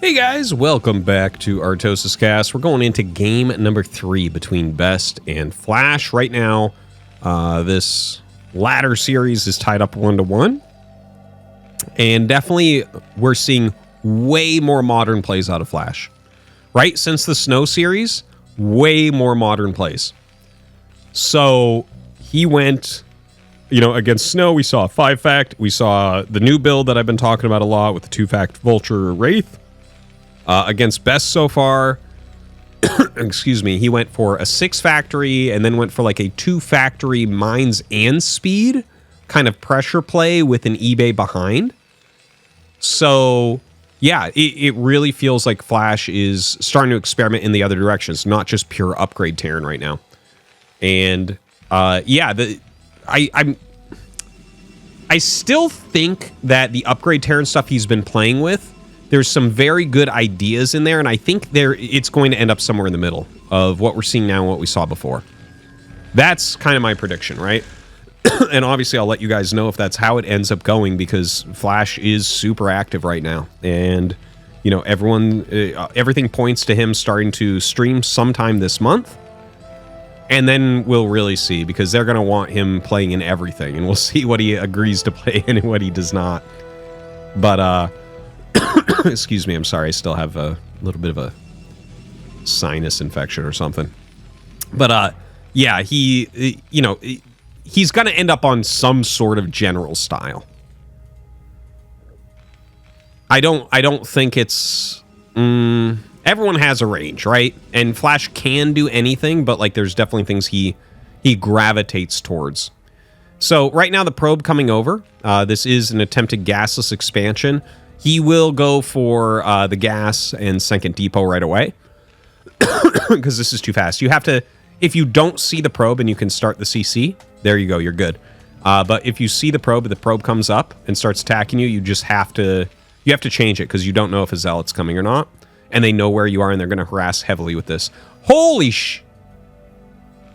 Hey guys, welcome back to ArtosisCasts. We're going into game number 3 between Best and Flash. Right now, this ladder series is tied up 1-1. And definitely, we're seeing way more modern plays out of Flash. Right? Since the Snow series, way more modern plays. So, he went, against Snow, we saw a 5-fact. We saw the new build that I've been talking about a lot with the 2-fact Vulture Wraith. Against Best so far, excuse me, he went for a 6-factory and then went for like a 2-factory mines and speed kind of pressure play with an eBay behind. So, yeah, it really feels like Flash is starting to experiment in the other directions, not just pure upgrade Terran right now. And, yeah, I still think that the upgrade Terran stuff he's been playing with, there's some very good ideas in there, and I think it's going to end up somewhere in the middle of what we're seeing now and what we saw before. That's kind of my prediction, right? And obviously, I'll let you guys know if that's how it ends up going, because Flash is super active right now. And, everything points to him starting to stream sometime this month. And then we'll really see, because they're going to want him playing in everything, and we'll see what he agrees to play in and what he does not. But, excuse me, I'm sorry, I still have a little bit of a sinus infection or something. But, yeah, he's going to end up on some sort of general style. I don't think it's... everyone has a range, right? And Flash can do anything, but, there's definitely things he gravitates towards. So, right now, the probe coming over, this is an attempted gasless expansion. He will go for the gas and second depot right away, because this is too fast. You have to, if you don't see the probe and you can start the CC, there you go, you're good. But if you see the probe comes up and starts attacking you, you just have to, change it, because you don't know if a zealot's coming or not, and they know where you are, and they're going to harass heavily with this. Holy sh...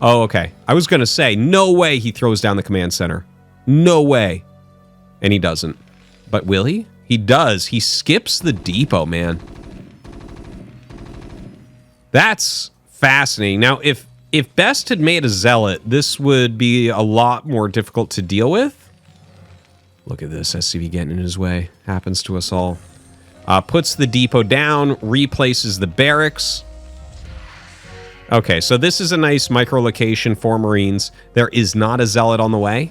Oh, okay. I was going to say, no way he throws down the command center. No way. And he doesn't. But will he? He does. He skips the depot, man. That's fascinating. Now, if Best had made a zealot, this would be a lot more difficult to deal with. Look at this. SCV getting in his way. Happens to us all. Puts the depot down, replaces the barracks. Okay, so this is a nice micro-location for Marines. There is not a zealot on the way.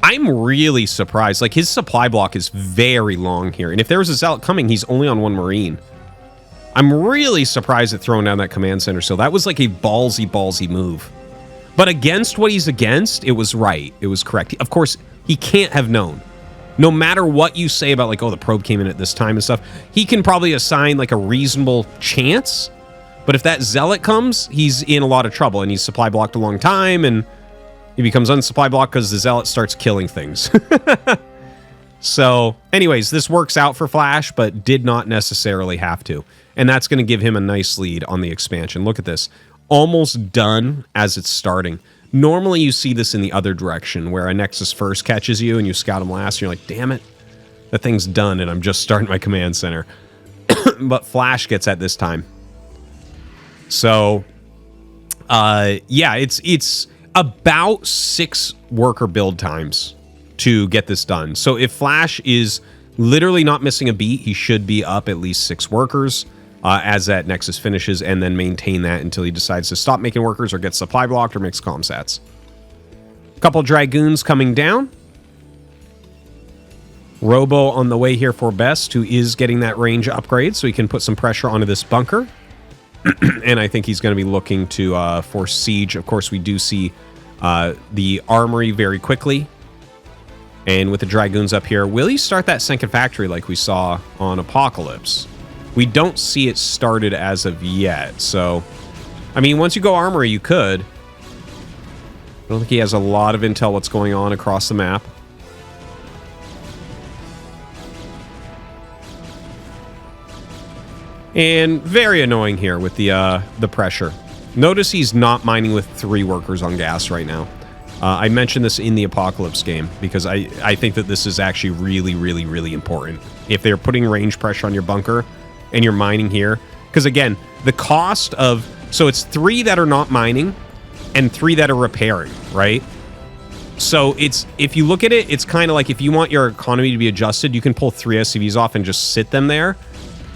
I'm really surprised. His supply block is very long here. And if there was a zealot coming, he's only on 1 Marine. I'm really surprised at throwing down that command center. So that was a ballsy move. But against what he's against, it was right. It was correct. Of course, he can't have known. No matter what you say about, the probe came in at this time and stuff, he can probably assign, a reasonable chance. But if that zealot comes, he's in a lot of trouble. And he's supply blocked a long time, and he becomes unsupply block because the zealot starts killing things. So, anyways, this works out for Flash, but did not necessarily have to. And that's going to give him a nice lead on the expansion. Look at this. Almost done as it's starting. Normally, you see this in the other direction, where a Nexus first catches you and you scout him last, and you're like, damn it, that thing's done, and I'm just starting my command center. But Flash gets at this time. So, yeah, it's about 6 worker build times to get this done. So if Flash is literally not missing a beat, he should be up at least 6 workers as that Nexus finishes, and then maintain that until he decides to stop making workers or gets supply blocked or makes comsats. A couple Dragoons coming down. Robo on the way here for Best, who is getting that range upgrade, so he can put some pressure onto this bunker. And I think he's going to be looking to force siege. Of course, we do see the armory very quickly. And with the Dragoons up here, will he start that second factory like we saw on Apocalypse? We don't see it started as of yet. So, I mean, once you go armory, you could. I don't think he has a lot of intel what's going on across the map. And very annoying here with the pressure. Notice he's not mining with 3 workers on gas right now. I mentioned this in the Apocalypse game because I think that this is actually really, really, really important. If they're putting range pressure on your bunker and you're mining here, because again, the cost of, so it's 3 that are not mining and 3 that are repairing, right? So it's, if you look at it, it's kind of like if you want your economy to be adjusted, you can pull 3 SCVs off and just sit them there.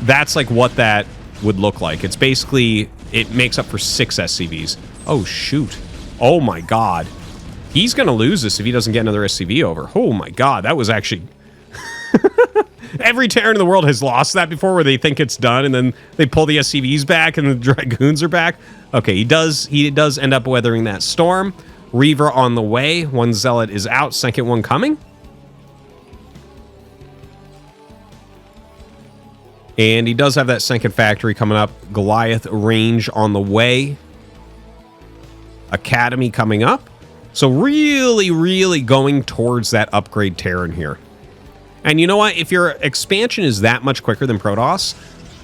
That's like what that would look like. It's basically, it makes up for 6 SCVs. Oh, shoot. Oh my God. He's going to lose this if he doesn't get another SCV over. Oh my God, that was actually... Every Terran in the world has lost that before where they think it's done and then they pull the SCVs back and the Dragoons are back. Okay, he does end up weathering that storm. Reaver on the way. 1 Zealot is out, second one coming. And he does have that second factory coming up. Goliath range on the way. Academy coming up. So really, really going towards that upgrade Terran here. And you know what? If your expansion is that much quicker than Protoss,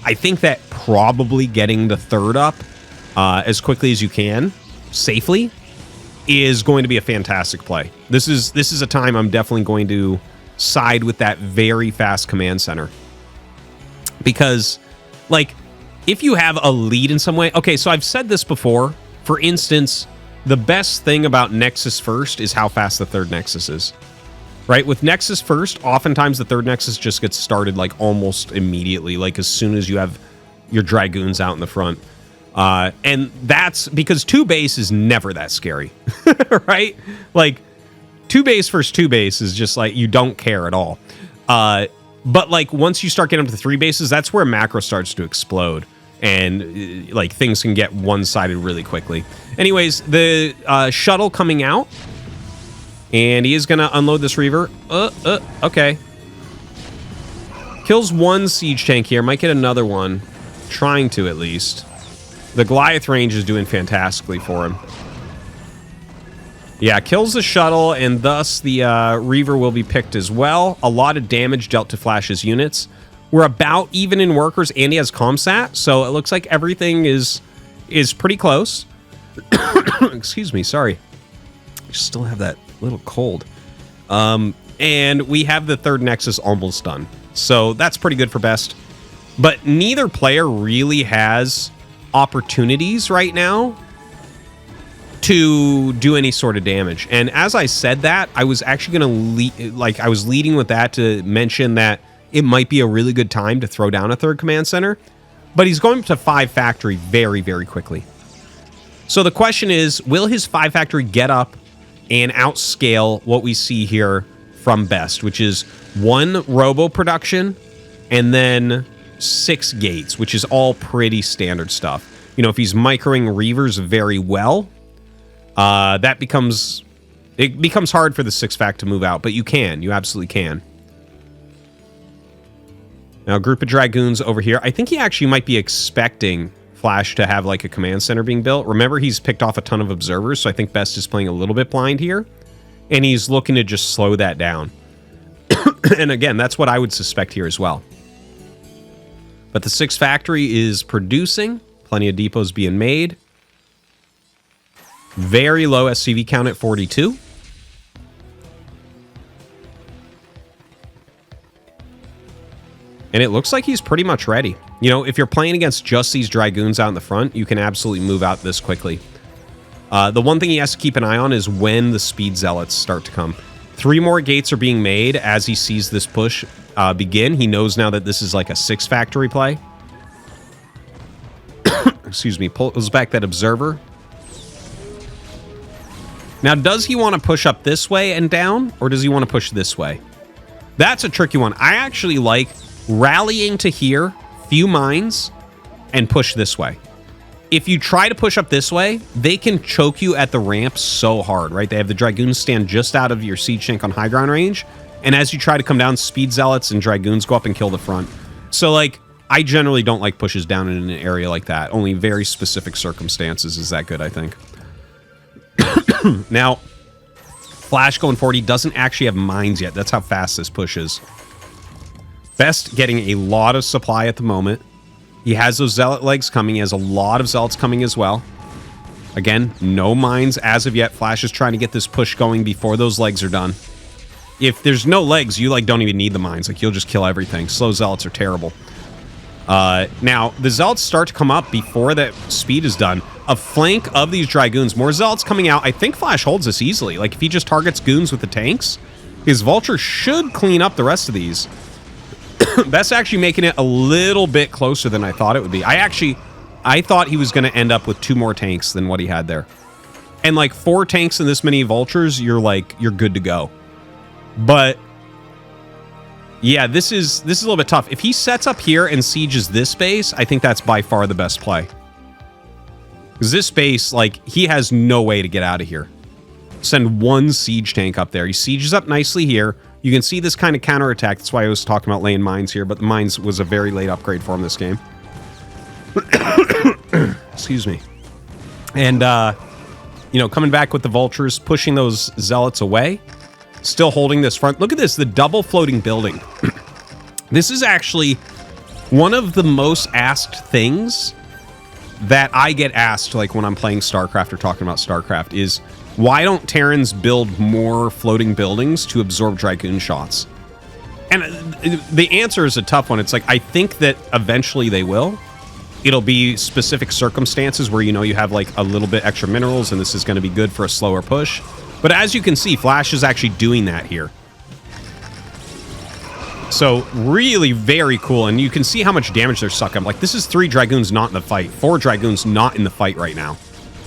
I think that probably getting the 3rd up as quickly as you can, safely, is going to be a fantastic play. This is a time I'm definitely going to side with that very fast command center. Because, like, if you have a lead in some way... Okay, so I've said this before. For instance... The best thing about Nexus First is how fast the 3rd Nexus is. Right? With Nexus First, oftentimes the 3rd Nexus just gets started like almost immediately, like as soon as you have your Dragoons out in the front. And that's because 2 base is never that scary. Right? Like 2 base versus 2 base is just like you don't care at all. But like once you start getting up to 3 bases, that's where macro starts to explode. And like things can get one-sided really quickly. Anyways, the shuttle coming out, and he is going to unload this Reaver. Okay. Kills 1 siege tank here. Might get another one. Trying to, at least. The Goliath range is doing fantastically for him. Yeah, kills the shuttle, and thus the Reaver will be picked as well. A lot of damage dealt to Flash's units. We're about even in workers, and he has ComSat, so it looks like everything is pretty close. Excuse me, sorry. I still have that little cold. And we have the 3rd Nexus almost done. So that's pretty good for best. But neither player really has opportunities right now to do any sort of damage. And as I said that, I was actually going to I was leading with that to mention that it might be a really good time to throw down a 3rd command center, but he's going to 5 factory very, very quickly. So the question is, will his 5 factory get up and outscale what we see here from best, which is 1 robo production and then 6 gates, which is all pretty standard stuff. You know, if he's microing Reavers very well, it becomes hard for the 6 fact to move out, but you absolutely can. Now, a group of Dragoons over here. I think he actually might be expecting Flash to have like a command center being built. Remember, he's picked off a ton of observers, so I think Best is playing a little bit blind here. And he's looking to just slow that down. And again, that's what I would suspect here as well. But the 6 factory is producing. Plenty of depots being made. Very low SCV count at 42. And it looks like he's pretty much ready. You know, if you're playing against just these Dragoons out in the front, you can absolutely move out this quickly. The one thing he has to keep an eye on is when the Speed Zealots start to come. 3 more gates are being made as he sees this push begin. He knows now that this is like a 6 factory play. Excuse me, pulls back that observer. Now, does he want to push up this way and down, or does he want to push this way? That's a tricky one. I actually like rallying to here, few mines, and push this way. If you try to push up this way, they can choke you at the ramp so hard, right? They have the Dragoons stand just out of your siege tank on high ground range, and as you try to come down, Speed Zealots and Dragoons go up and kill the front. So, like, I generally don't like pushes down in an area like that. Only very specific circumstances is that good, I think. Now, Flash going 40 doesn't actually have mines yet. That's how fast this push is. Best getting a lot of supply at the moment. He has those Zealot legs coming. He has a lot of Zealots coming as well. Again, no mines as of yet. Flash is trying to get this push going before those legs are done. If there's no legs, you like don't even need the mines. Like, you'll just kill everything. Slow zealots are terrible. Now, the zealots start to come up before that speed is done. A flank of these dragoons. More zealots coming out. I think Flash holds this easily. Like, if he just targets goons with the tanks, his vulture should clean up the rest of these. That's actually making it a little bit closer than I thought it would be. I thought he was going to end up with 2 more tanks than what he had there. And like 4 tanks and this many vultures, you're good to go. But yeah, this is a little bit tough. If he sets up here and sieges this base, I think that's by far the best play. Because this base, like, he has no way to get out of here. Send 1 siege tank up there. He sieges up nicely here. You can see this kind of counterattack. That's why I was talking about laying mines here, but the mines was a very late upgrade for him this game. Excuse me. And, you know, coming back with the vultures, pushing those zealots away. Still holding this front. Look at this, the double floating building. This is actually one of the most asked things that I get asked, like when I'm playing StarCraft or talking about StarCraft, is why don't Terrans build more floating buildings to absorb Dragoon shots? And the answer is a tough one. It's like, I think that eventually they will. It'll be specific circumstances where, you know, you have like a little bit extra minerals and this is going to be good for a slower push. But as you can see, Flash is actually doing that here. So really very cool. And you can see how much damage they're sucking. Like, this is 3 Dragoons not in the fight. 4 Dragoons not in the fight right now.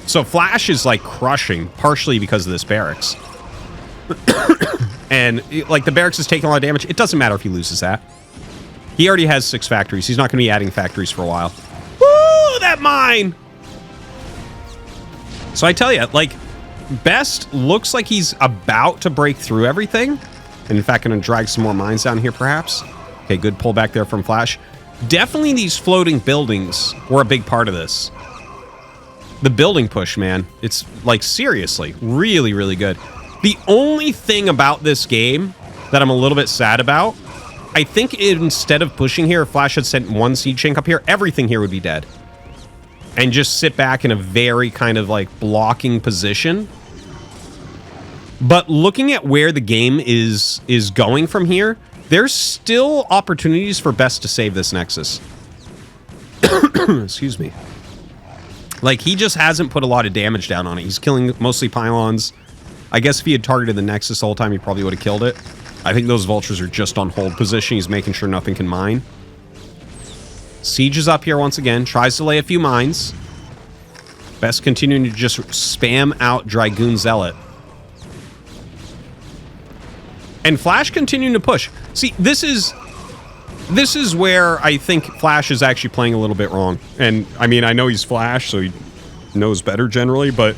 So Flash is like crushing, partially because of this barracks. And like the barracks is taking a lot of damage. It doesn't matter if he loses that. He already has 6 factories. He's not going to be adding factories for a while. Woo, that mine! So I tell you, like, Best looks like he's about to break through everything. And in fact, going to drag some more mines down here, perhaps. Okay, good pullback there from Flash. Definitely these floating buildings were a big part of this. The building push, man. It's, like, seriously, really, really good. The only thing about this game that I'm a little bit sad about, I think instead of pushing here, if Flash had sent 1 siege tank up here, everything here would be dead. And just sit back in a very kind of, like, blocking position. But looking at where the game is going from here, there's still opportunities for Best to save this Nexus. Excuse me. Like, he just hasn't put a lot of damage down on it. He's killing mostly pylons. I guess if he had targeted the Nexus the whole time, he probably would have killed it. I think those vultures are just on hold position. He's making sure nothing can mine. Siege is up here once again. Tries to lay a few mines. Best continuing to just spam out Dragoon Zealot. And Flash continuing to push. See, this is where I think Flash is actually playing a little bit wrong. And, I mean, I know he's Flash, so he knows better generally, but,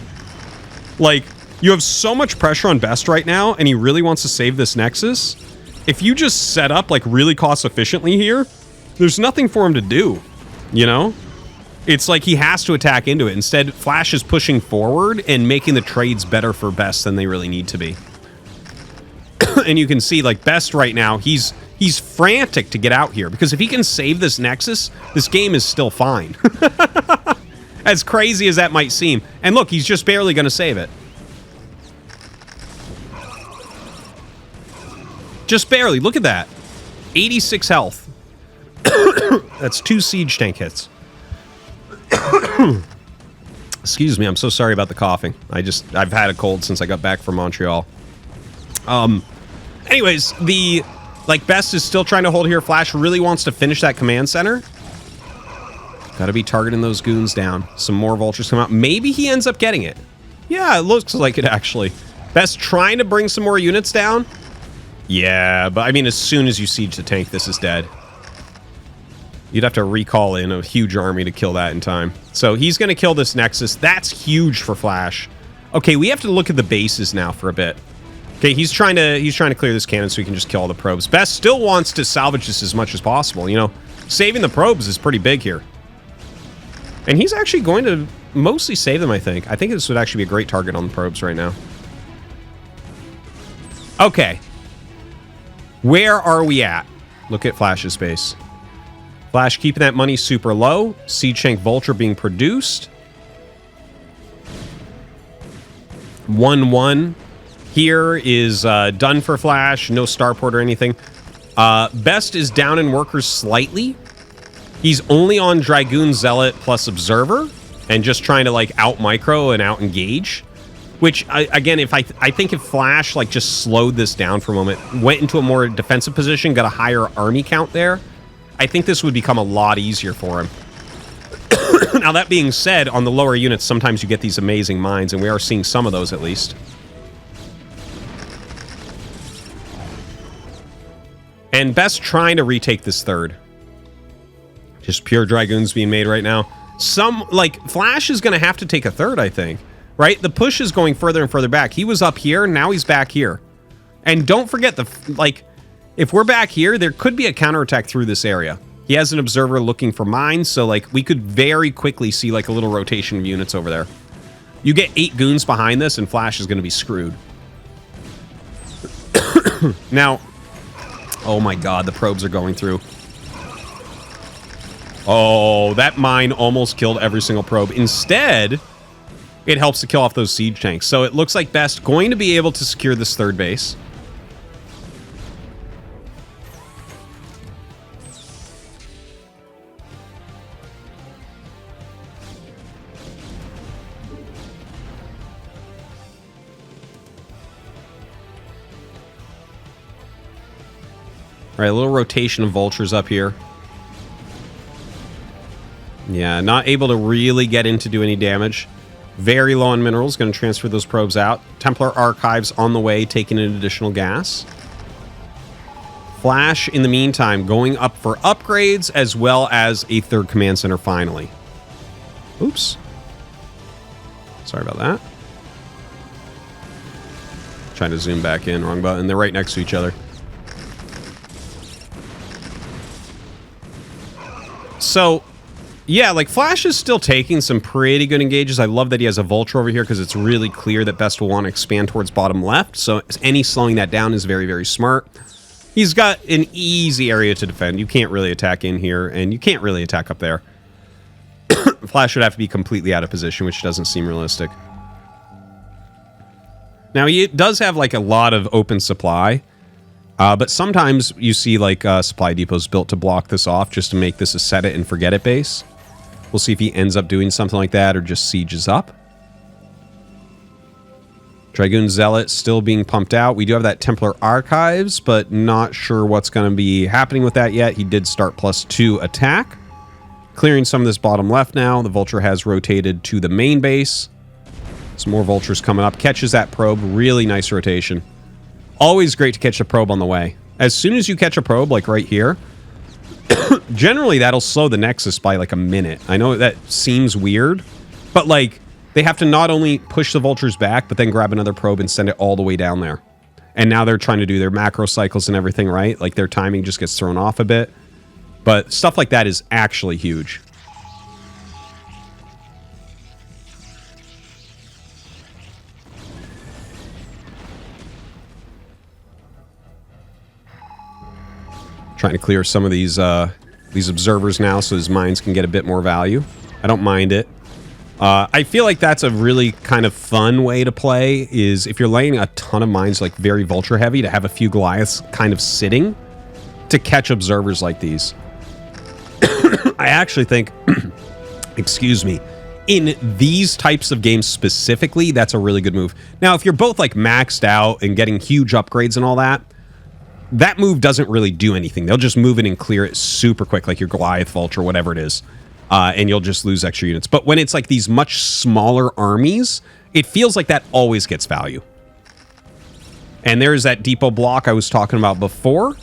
like, you have so much pressure on Best right now, and he really wants to save this Nexus. If you just set up, like, really cost efficiently here, there's nothing for him to do, you know? It's like he has to attack into it. Instead, Flash is pushing forward and making the trades better for Best than they really need to be. And you can see, like, Best right now, he's frantic to get out here, because if he can save this Nexus, this game is still fine. As crazy as that might seem. And look, he's just barely going to save it. Just barely. Look at that. 86 health. That's 2 siege tank hits. Excuse me, I'm so sorry about the coughing. I've had a cold since I got back from Montreal. Anyways, Best is still trying to hold here. Flash really wants to finish that command center. Gotta be targeting those goons down. Some more vultures come out. Maybe he ends up getting it. Yeah, it looks like it, actually. Best trying to bring some more units down. Yeah, but I mean, as soon as you siege the tank, this is dead. You'd have to recall in a huge army to kill that in time. So he's going to kill this Nexus. That's huge for Flash. Okay, we have to look at the bases now for a bit. Okay, he's trying to clear this cannon so he can just kill all the probes. Best still wants to salvage this as much as possible. You know, saving the probes is pretty big here. And he's actually going to mostly save them, I think. I think this would actually be a great target on the probes right now. Okay. Where are we at? Look at Flash's base. Flash keeping that money super low. Siege tank Vulture being produced. 1-1 here is done for Flash. No starport or anything. Best is down in workers slightly. He's only on Dragoon Zealot plus Observer and just trying to like out micro and out engage. Which again, if I think if Flash like just slowed this down for a moment, went into a more defensive position, got a higher army count there, I think this would become a lot easier for him. Now that being said, on the lower units, sometimes you get these amazing mines, and we are seeing some of those at least. And Best trying to retake this third. Just pure Dragoons being made right now. Flash is going to have to take a third, I think. Right? The push is going further and further back. He was up here, now he's back here. And don't forget, if we're back here, there could be a counterattack through this area. He has an observer looking for mines, so we could very quickly see a little rotation of units over there. You get 8 goons behind this, and Flash is going to be screwed. Now, oh my god, the probes are going through. Oh, that mine almost killed every single probe. Instead, it helps to kill off those siege tanks. So it looks like Best going to be able to secure this third base. All right, a little rotation of vultures up here. Yeah, not able to really get in to do any damage. Very low on minerals, going to transfer those probes out. Templar Archives on the way, taking in additional gas. Flash, in the meantime, going up for upgrades, as well as a third command center finally. Oops. Sorry about that. Trying to zoom back in, wrong button. They're right next to each other. So, yeah, Flash is still taking some pretty good engages. I love that he has a Vulture over here because it's really clear that Best will want to expand towards bottom left. So any slowing that down is very, very smart. He's got an easy area to defend. You can't really attack in here, and you can't really attack up there. Flash would have to be completely out of position, which doesn't seem realistic. Now, he does have, a lot of open supply. But sometimes you see supply depots built to block this off just to make this a set it and forget it base. We'll see if he ends up doing something like that or just sieges up. Dragoon Zealot still being pumped out. We do have that Templar Archives, but not sure what's going to be happening with that yet. He did start +2 attack. Clearing some of this bottom left now. The Vulture has rotated to the main base. Some more Vultures coming up. Catches that probe. Really nice rotation. Always great to catch a probe on the way. As soon as you catch a probe, right here, generally that'll slow the Nexus by a minute. I know that seems weird, but they have to not only push the Vultures back, but then grab another probe and send it all the way down there. And now they're trying to do their macro cycles and everything, right? Their timing just gets thrown off a bit. But stuff like that is actually huge. Trying to clear some of these observers now so his mines can get a bit more value. I don't mind it. I feel like that's a really kind of fun way to play, is if you're laying a ton of mines very Vulture heavy, to have a few Goliaths kind of sitting to catch observers like these. I actually think, excuse me, in these types of games specifically, that's a really good move. Now, if you're both maxed out and getting huge upgrades and all that, that move doesn't really do anything. They'll just move in and clear it super quick, like your Goliath Vulture, whatever it is. And you'll just lose extra units. But when it's these much smaller armies, it feels like that always gets value. And there's that depot block I was talking about before.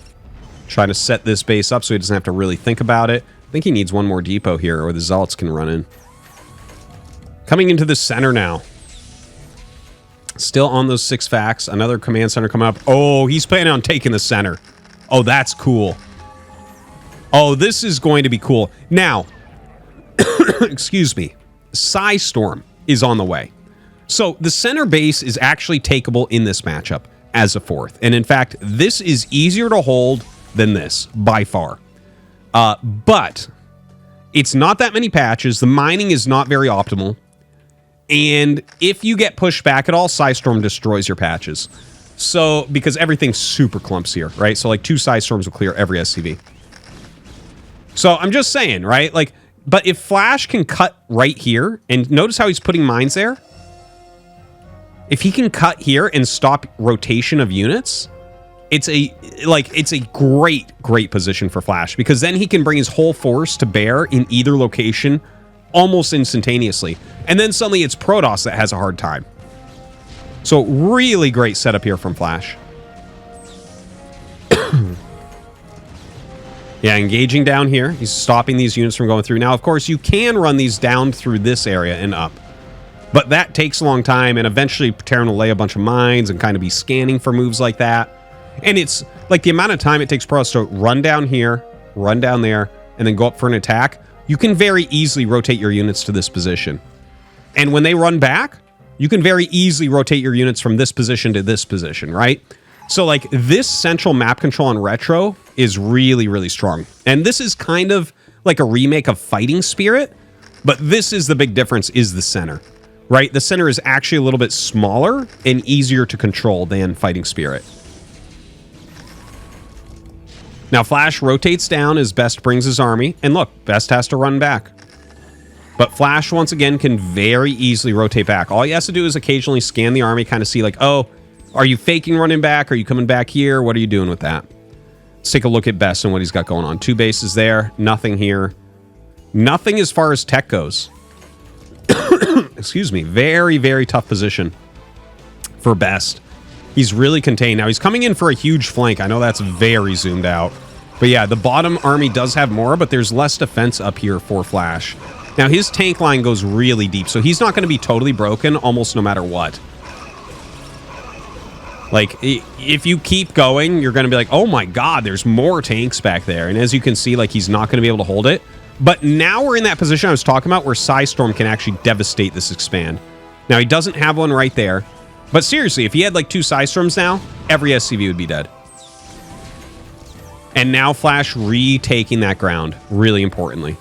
Trying to set this base up so he doesn't have to really think about it. I think he needs one more depot here, or the Zealots can run in. Coming into the center now. Still on those 6 facts. Another command center coming up. Oh, he's planning on taking the center. Oh, that's cool. Oh, this is going to be cool. Now, excuse me. Storm is on the way. So the center base is actually takeable in this matchup as a 4th. And in fact, this is easier to hold than this, by far. But it's not that many patches. The mining is not very optimal. And if you get pushed back at all, Psystorm destroys your patches. So, because everything's super clumps here, right? So, like, 2 Psystorms will clear every SCV. So, I'm just saying, right? Like, but if Flash can cut right here, and notice how he's putting mines there? If he can cut here and stop rotation of units, it's a great position for Flash, because then he can bring his whole force to bear in either location almost instantaneously. And then suddenly it's Protoss that has a hard time. So really great setup here from Flash. Yeah, engaging down here. He's stopping these units from going through. Now, of course, you can run these down through this area and up. But that takes a long time, and eventually Terran will lay a bunch of mines and kind of be scanning for moves like that. And it's like the amount of time it takes Protoss to run down here, run down there, and then go up for an attack. You can very easily rotate your units to this position. And when they run back, you can very easily rotate your units from this position to this position, right? So, like, this central map control on Retro is really, really strong. And this is kind of like a remake of Fighting Spirit, but this is the big difference, is the center, right? The center is actually a little bit smaller and easier to control than Fighting Spirit. Now, Flash rotates down as Best brings his army, and look, Best has to run back. But Flash, once again, can very easily rotate back. All he has to do is occasionally scan the army, kind of see like, oh, are you faking running back? Are you coming back here? What are you doing with that? Let's take a look at Best and what he's got going on. 2 bases there, nothing here. Nothing as far as tech goes. Excuse me. Very, very tough position for Best. He's really contained. Now, he's coming in for a huge flank. I know that's very zoomed out. But yeah, the bottom army does have more, but there's less defense up here for Flash. Now, his tank line goes really deep, so he's not going to be totally broken almost no matter what. Like, if you keep going, you're going to be like, oh my god, there's more tanks back there. And as you can see, like, he's not going to be able to hold it. But now we're in that position I was talking about where Psystorm can actually devastate this expand. Now, he doesn't have one right there. But seriously, if he had like 2 Psystorms now, every SCV would be dead. And now Flash retaking that ground, really importantly.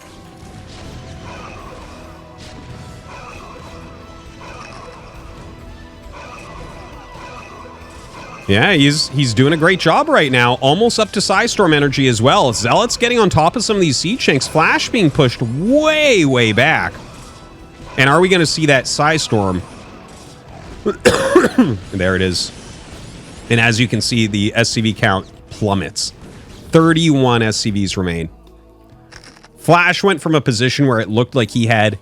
Yeah, he's doing a great job right now. Almost up to Psystorm energy as well. Zealot's getting on top of some of these siege tanks. Flash being pushed way, way back. And are we going to see that Psystorm? There it is. And as you can see, the SCV count plummets. 31 SCVs remain. Flash went from a position where it looked like he had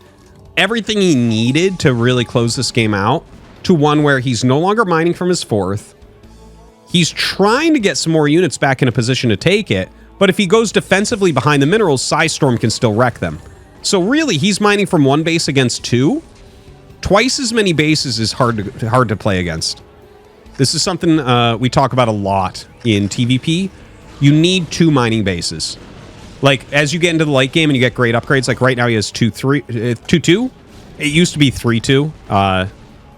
everything he needed to really close this game out to one where he's no longer mining from his 4th. He's trying to get some more units back in a position to take it, but if he goes defensively behind the minerals, Psystorm can still wreck them. So really, he's mining from 1 base against 2. Twice as many bases is hard to play against. This is something we talk about a lot in TVP. You need 2 mining bases. Like, as you get into the late game and you get great upgrades, like right now he has 2-2. It used to be 3-2,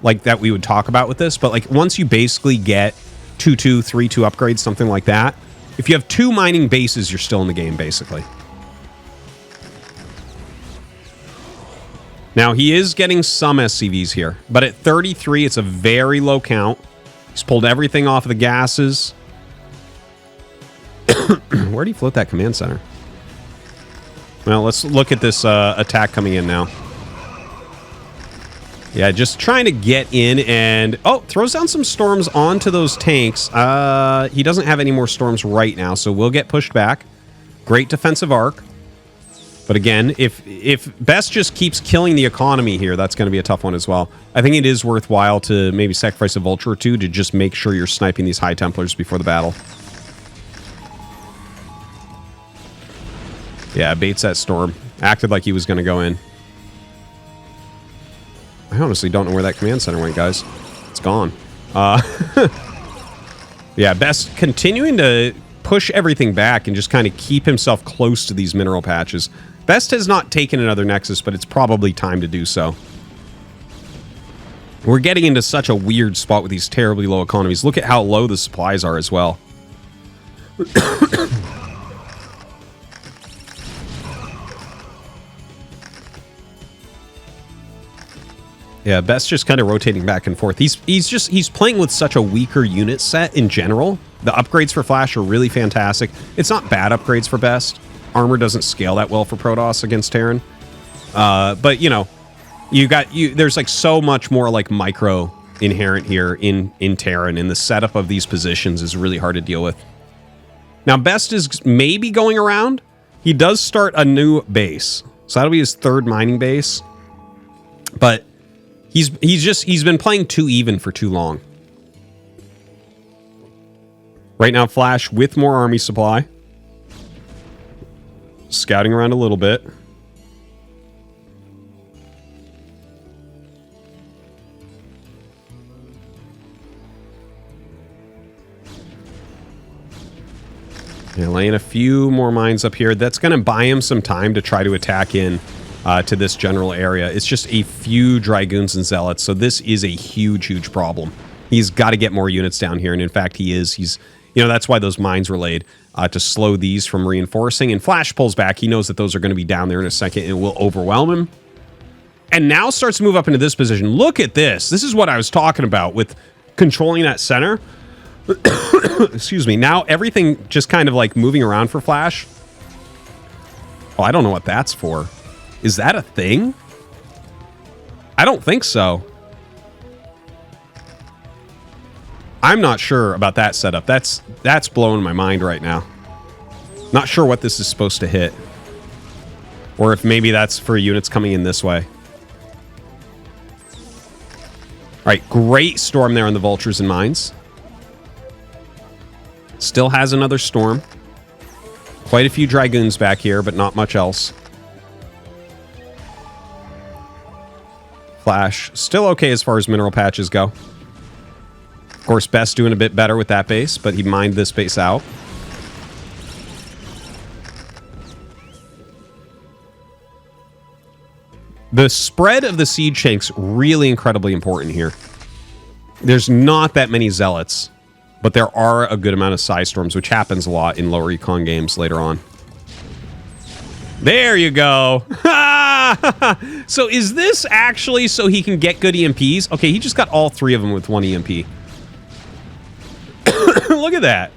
like that we would talk about with this. But like once you basically get 2-2, 3-2 upgrades, something like that, if you have 2 mining bases, you're still in the game, basically. Now, he is getting some SCVs here, but at 33, it's a very low count. He's pulled everything off of the gases. Where do you float that command center? Well, let's look at this attack coming in now. Yeah, just trying to get in and... Oh, throws down some storms onto those tanks. He doesn't have any more storms right now, so we'll get pushed back. Great defensive arc. But again, if Best just keeps killing the economy here, that's going to be a tough one as well. I think it is worthwhile to maybe sacrifice a Vulture or 2 to just make sure you're sniping these High Templars before the battle. Yeah, baits that storm. Acted like he was going to go in. I honestly don't know where that command center went, guys. It's gone. Yeah, Best continuing to push everything back and just kind of keep himself close to these mineral patches. Best has not taken another Nexus, but it's probably time to do so. We're getting into such a weird spot with these terribly low economies. Look at how low the supplies are as well. Yeah, Best just kind of rotating back and forth. He's playing with such a weaker unit set in general. The upgrades for Flash are really fantastic. It's not bad upgrades for Best. Armor doesn't scale that well for Protoss against Terran. But you know, there's like so much more like micro inherent here in Terran, and the setup of these positions is really hard to deal with. Now Best is maybe going around. He does start a new base, so that'll be his third mining base. But he's been playing too even for too long. Right now, Flash with more army supply, scouting around a little bit. Yeah, laying a few more mines up here. That's going to buy him some time to try to attack in to this general area. It's just a few Dragoons and Zealots, so this is a huge problem. He's got to get more units down here, and in fact, he is. You know, that's why those mines were laid, to slow these from reinforcing. And Flash pulls back. He knows that those are going to be down there in a second, and it will overwhelm him. And now starts to move up into this position. Look at this. This is what I was talking about with controlling that center. Excuse me. Now everything just kind of like moving around for Flash. Oh, I don't know what that's for. Is that a thing? I don't think so. I'm not sure about that setup. That's blowing my mind right now. Not sure what this is supposed to hit. Or if maybe that's for units coming in this way. All right, great storm there on the Vultures and Mines. Still has another storm. Quite a few Dragoons back here, but not much else. Flash, still okay as far as mineral patches go. Of course, Best doing a bit better with that base, but he mined this base out. The spread of the siege tanks really incredibly important here. There's not that many Zealots, but there are a good amount of Psi Storms, which happens a lot in lower econ games later on. There you go. So is this actually so he can get good EMPs? Okay, he just got all three of them with one EMP. Look at that.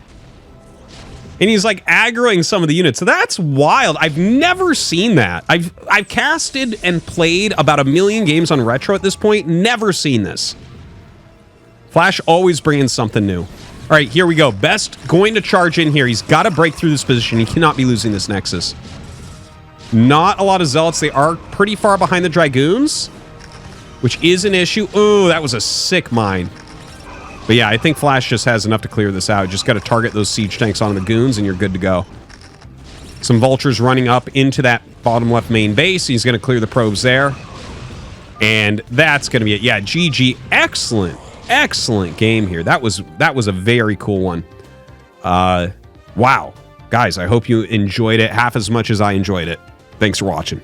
And he's like aggroing some of the units. So that's wild. I've never seen that. I've casted and played about 1 million games on Retro at this point. Never seen this. Flash always bringing something new. All right, here we go. Best going to charge in here. He's got to break through this position. He cannot be losing this Nexus. Not a lot of Zealots. They are pretty far behind the Dragoons, which is an issue. Oh, that was a sick mine. But yeah, I think Flash just has enough to clear this out. Just got to target those siege tanks on the goons, and you're good to go. Some Vultures running up into that bottom left main base. He's going to clear the probes there. And that's going to be it. Yeah, GG. Excellent game here. That was a very cool one. Wow. Guys, I hope you enjoyed it half as much as I enjoyed it. Thanks for watching.